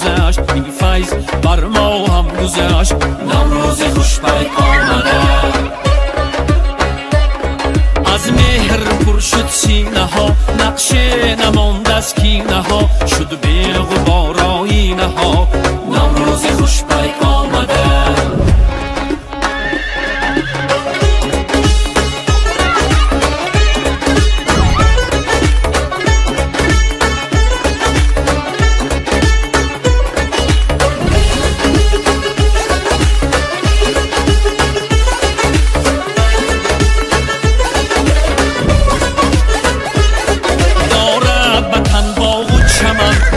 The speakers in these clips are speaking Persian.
گذشت، بی فیض بر ما هم گذشت. نوروز خوش بیک آمده، از مهر پر شد سینه ها، نقشه نماند از کینه ها، شد به غبار آینه ها. نوروز خوش بیک آمده.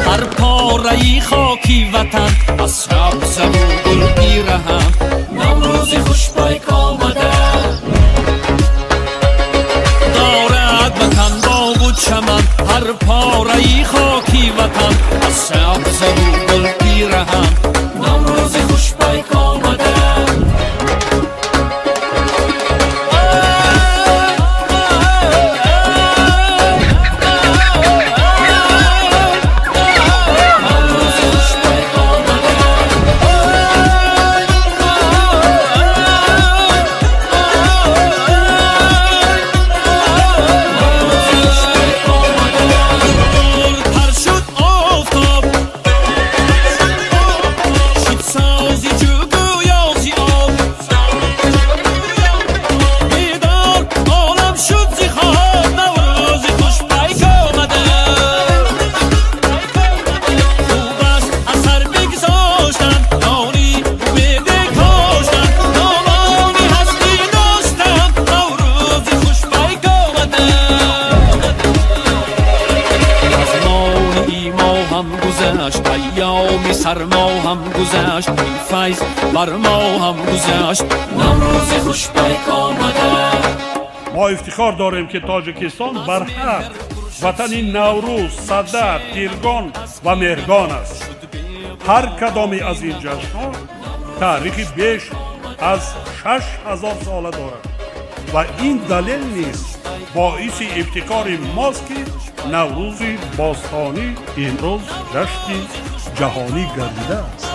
هر پاره خاکی وطن، از سبز و گل پیرهن. نوروز خوش بیک آمده، دارد وطن باغ و چمن، هر پاره خاکی وطن، از سبز و گل پیرهن. نوروز خوش بیک آمده. ایام سرما هم گذشت، بی فیض بر ما هم گذشت. نوروز خوش بیک آمده. ما افتخار داریم که تاجیکستان برحق وطن نوروز، صدر، تیرگان و مهرگان است. هر کدامی از این جشن‌ها تاریخی بیش از 6000 ساله دارد و این دلیل نیست باعث افتخار ماست که نوروز باستانی امروز جشن جهانی گردیده است.